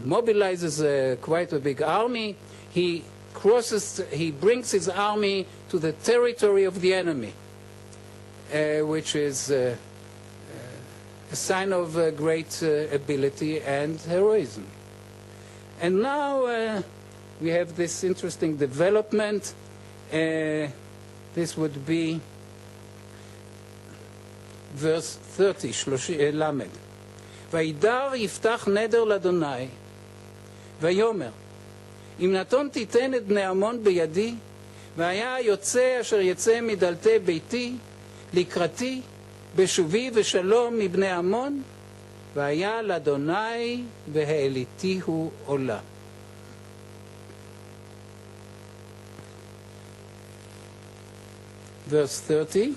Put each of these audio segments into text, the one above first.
mobilizes quite a big army. He brings his army to the territory of the enemy, which is a sign of great ability and heroism. And now we have this interesting development. This would be verse 30, למד. וידר יפתח נדר לאדוני, ויאמר, אם נתון תיתן את בני עמון בידי, והיה יוצא אשר יצא מדלתי ביתי, לקראתי, בשובי ושלום מבני עמון, והיה לאדוני והעליתיהו עולה. Verse 30,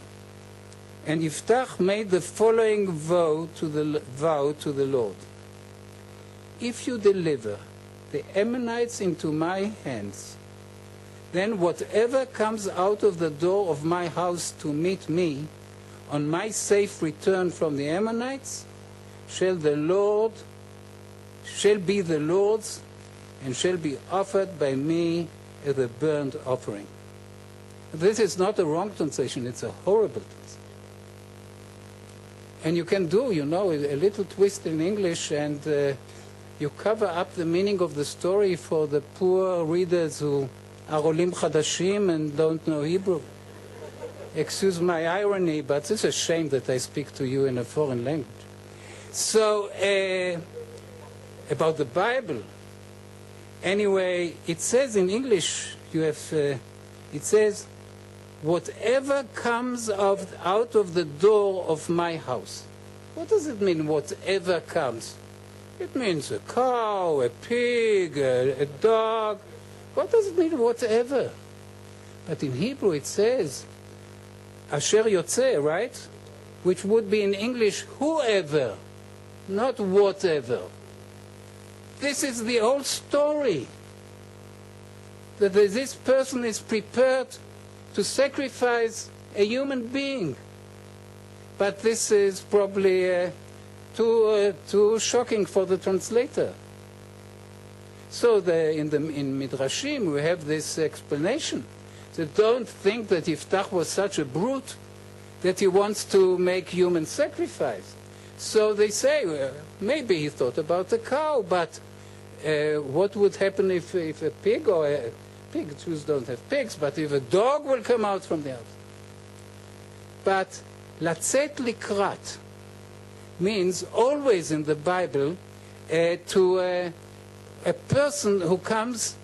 and Yiftach made the following vow to the Lord. If you deliver the Ammonites into my hands, then whatever comes out of the door of my house to meet me on my safe return from the Ammonites shall be the Lord's and shall be offered by me as a burnt offering. This is not a wrong translation, it's a horrible translation. And you can do, you know, a little twist in English, and you cover up the meaning of the story for the poor readers who are olim chadashim and don't know Hebrew. Excuse my irony, but it's a shame that I speak to you in a foreign language. So, about the Bible, anyway, it says in English, it says, whatever comes out of the door of my house. What does it mean, whatever comes? It means a cow, a pig, a dog. What does it mean, whatever? But in Hebrew it says, asher yotze, right? Which would be in English, whoever, not whatever. This is the whole story. That this person is prepared to sacrifice a human being. But this is probably too shocking for the translator. So in Midrashim we have this explanation. So don't think that Yiftach was such a brute that he wants to make human sacrifice. So they say, maybe he thought about the cow, but what would happen if a pig or a pig, Jews don't have pigs, but if a dog will come out from the house. But lacet likrat means always in the Bible to a person who comes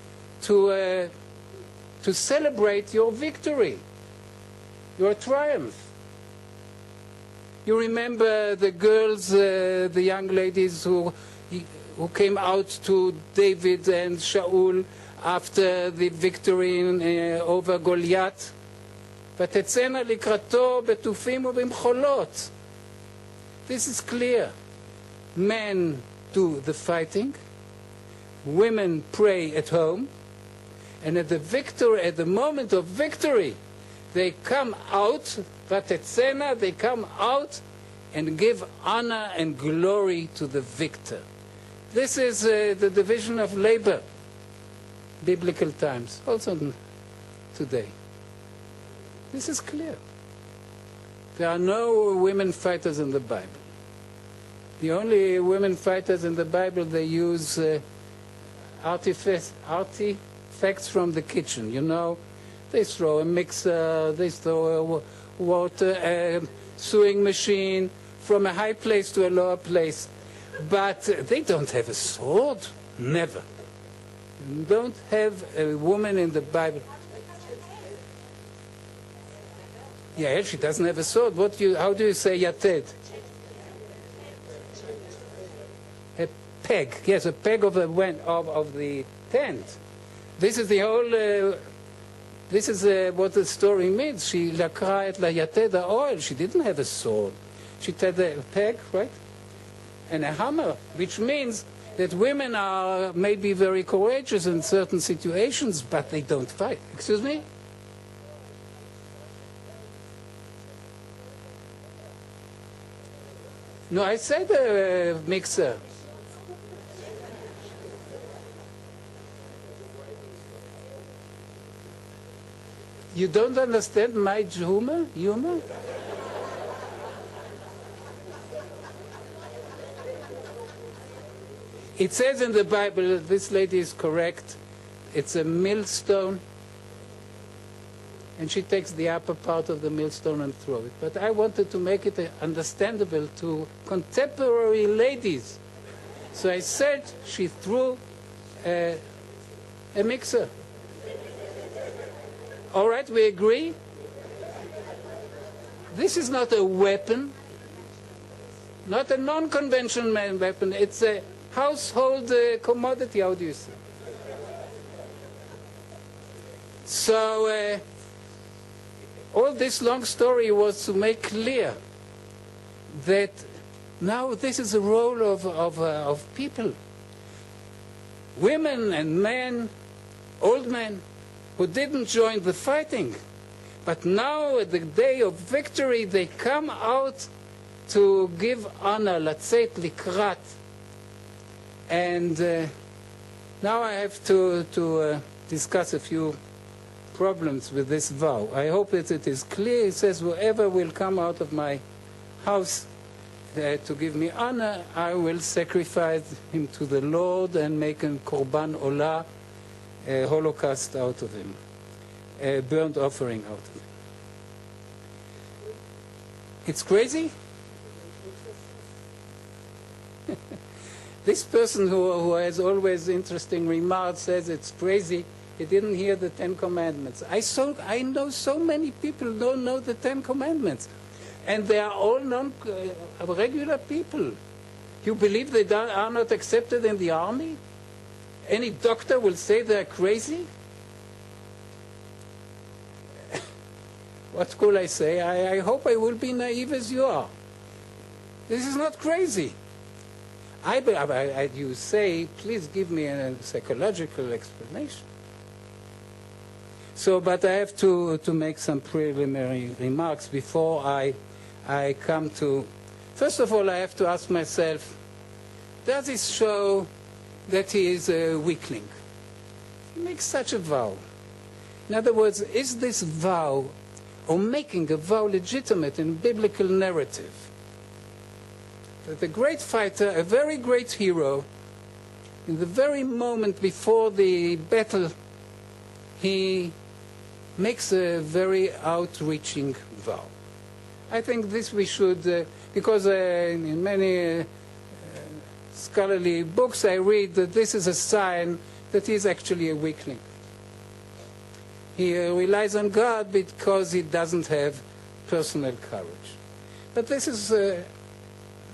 to celebrate your victory, your triumph. You remember the girls, the young ladies who came out to David and Shaul after the victory over Goliath. ותצאנה לקראתו בתופים ובמחולות. This is clear. Men do the fighting, women pray at home, and at the moment of victory, they come out, ותצאנה, they come out and give honor and glory to the victor. This is the division of labor. Biblical times, also today. This is clear. There are no women fighters in the Bible. The only women fighters in the Bible, they use artifacts from the kitchen, you know. They throw a mixer, they throw a water, sewing machine from a high place to a lower place. But they don't have a sword, never. Don't have a woman in the Bible. Yeah, she doesn't have a sword. How do you say yated? A peg. Yes, a peg of the tent. This is the whole. This is what the story means. She lakra et la yated oil. She didn't have a sword. She had a peg, right, and a hammer, which means that women are maybe very courageous in certain situations, but they don't fight. Excuse me? No, I said a mixer. You don't understand my humor? It says in the Bible, this lady is correct, it's a millstone, and she takes the upper part of the millstone and throws it. But I wanted to make it understandable to contemporary ladies. So I said she threw a mixer. All right, we agree? This is not a weapon, not a non-conventional weapon. It's a household commodity, how do you say? So all this long story was to make clear that now this is a role of people, women and men, old men, who didn't join the fighting. But now, at the day of victory, they come out to give honor, la'tzeit likrat. And now I have to discuss a few problems with this vow. I hope that it is clear. It says, whoever will come out of my house to give me honor, I will sacrifice him to the Lord and make a korban olah, a holocaust out of him, a burnt offering out of him. It's crazy? This person who has always interesting remarks says it's crazy. He didn't hear the Ten Commandments. I know so many people don't know the Ten Commandments. And they are all regular people. You believe they are not accepted in the army? Any doctor will say they're crazy? What could I say? I hope I will be naive as you are. This is not crazy. You say, please give me a psychological explanation. So, but I have to make some preliminary remarks before I come to... First of all, I have to ask myself, does this show that he is a weakling? He makes such a vow. In other words, is this vow, or making a vow, legitimate in biblical narrative? That the great fighter, a very great hero, in the very moment before the battle, he makes a very outreaching vow. I think this we should, because in many scholarly books I read that this is a sign that he is actually a weakling. He relies on God because he doesn't have personal courage. But this is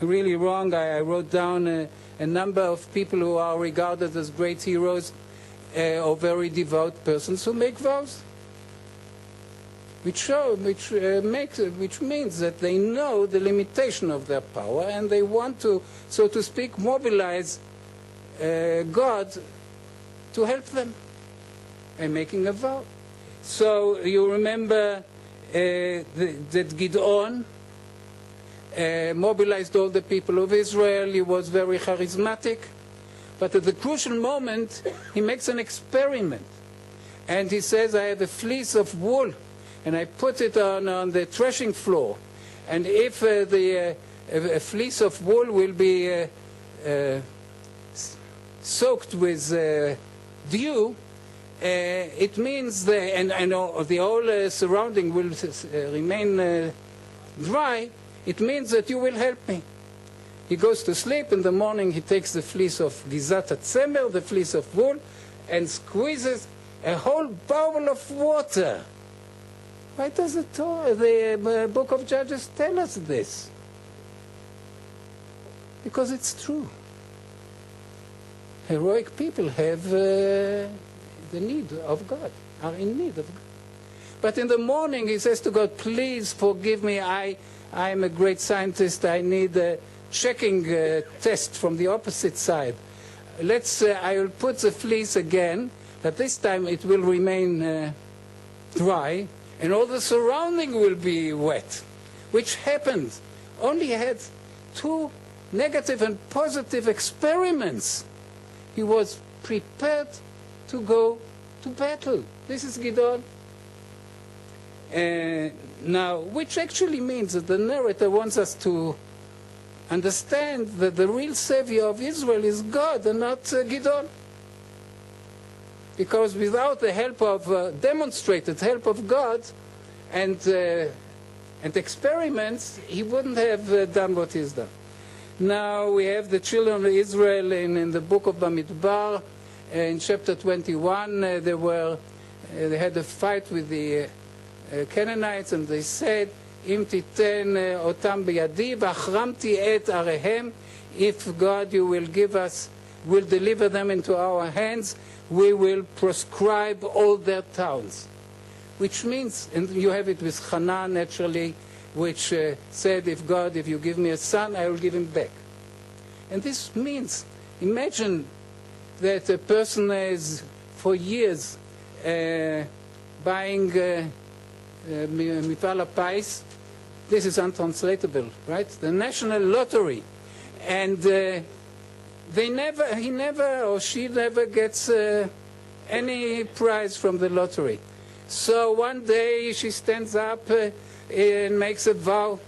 really wrong. I wrote down a number of people who are regarded as great heroes or very devout persons who make vows, which means that they know the limitation of their power and they want to, so to speak, mobilize God to help them in making a vow. So you remember that Gideon mobilized all the people of Israel. He was very charismatic. But at the crucial moment, he makes an experiment. And he says, I have a fleece of wool, and I put it on the threshing floor. And if a fleece of wool will be soaked with dew, it means the whole surrounding will remain dry. It means that you will help me. He goes to sleep. In the morning, he takes the fleece of gizat hatzemer, the fleece of wool, and squeezes a whole bowl of water. Why does the book of Judges tell us this? Because it's true. Heroic people have the need of God, are in need of God. But in the morning, he says to God, please forgive me. I am a great scientist. I need a checking test from the opposite side. I will put the fleece again, but this time it will remain dry, and all the surrounding will be wet, which happened. Only had 2 negative and positive experiments. He was prepared to go to battle. This is Gideon. Now, which actually means that the narrator wants us to understand that the real savior of Israel is God and not Gideon. Because without the help of, demonstrated help of God and experiments, he wouldn't have done what he's done. Now we have the children of Israel in the book of Bamidbar. In chapter 21, they had a fight with the Canaanites, and they said, Im titen otam biyadi v'achramti et arehem. If God, you will will deliver them into our hands, we will proscribe all their towns. Which means, and you have it with Hannah naturally, which said, if you give me a son, I will give him back. And this means, imagine that a person is for years buying Mifal HaPais. This is untranslatable, right? The national lottery. And he never or she never gets any prize from the lottery. So one day she stands up and makes a vow.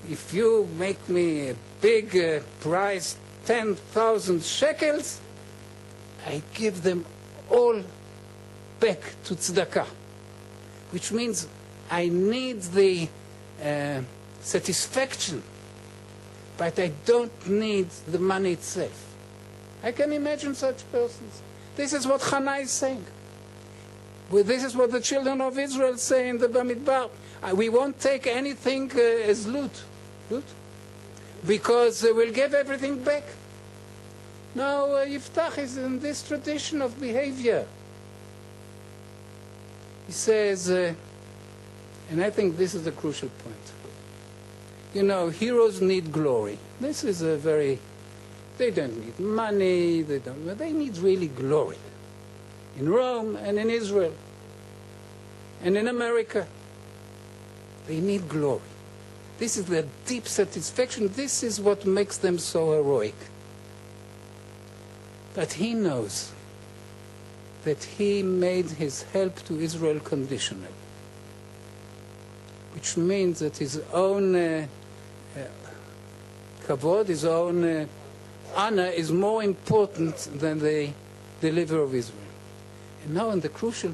If you make me a big prize, 10,000 shekels, I give them all back to tzedakah. Which means I need the satisfaction, but I don't need the money itself. I can imagine such persons. This is what Hannah is saying. Well, this is what the children of Israel say in the Bamidbar. We won't take anything as loot, because we'll give everything back. Now, Jephthah is in this tradition of behavior. He says, and I think this is the crucial point. You know, heroes need glory. This is they don't need money, they need really glory. In Rome and in Israel and in America, they need glory. This is their deep satisfaction. This is what makes them so heroic. But he knows that he made his help to Israel conditional, which means that his own kavod, his own honor is more important than the deliverer of Israel. And now in the crucial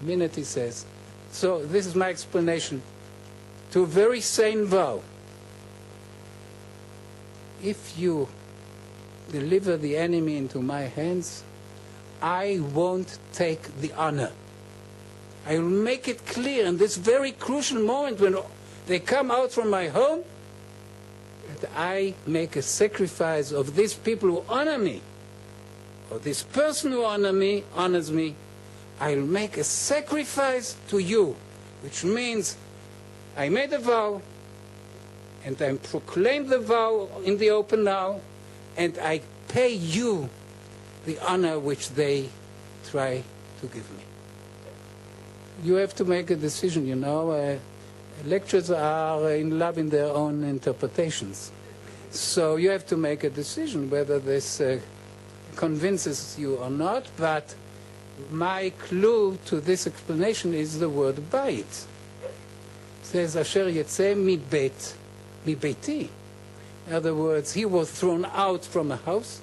minute he says, so this is my explanation to a very sane vow. If you deliver the enemy into my hands, I won't take the honor. I will make it clear in this very crucial moment when they come out from my home that I make a sacrifice of these people who honor me, or this person who honors me. I'll make a sacrifice to you, which means I made a vow, and I proclaim the vow in the open now, and I pay you the honor which they try to give me. You have to make a decision, you know. Lectures are in love in their own interpretations. So you have to make a decision whether this convinces you or not, but my clue to this explanation is the word bayit. It says, Asher yetzeh mi beiti. In other words, he was thrown out from a house.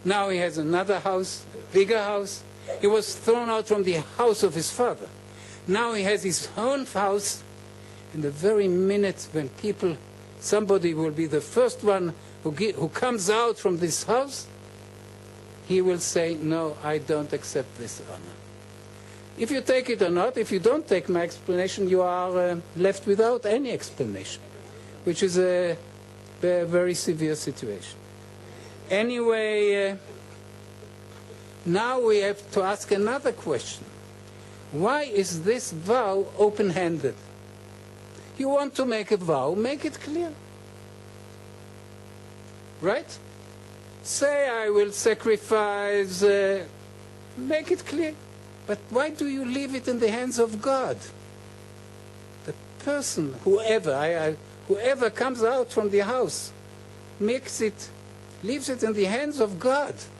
Now he has another house, a bigger house. He was thrown out from the house of his father. Now he has his own house. In the very minute when somebody will be the first one who comes out from this house, he will say, no, I don't accept this honor. If you take it or not, if you don't take my explanation, you are left without any explanation, which is a very severe situation. Anyway, now we have to ask another question. Why is this vow open-handed? You want to make a vow, make it clear. Right? Say, I will sacrifice, make it clear. But why do you leave it in the hands of God? The person, whoever comes out from the house, leaves it in the hands of God.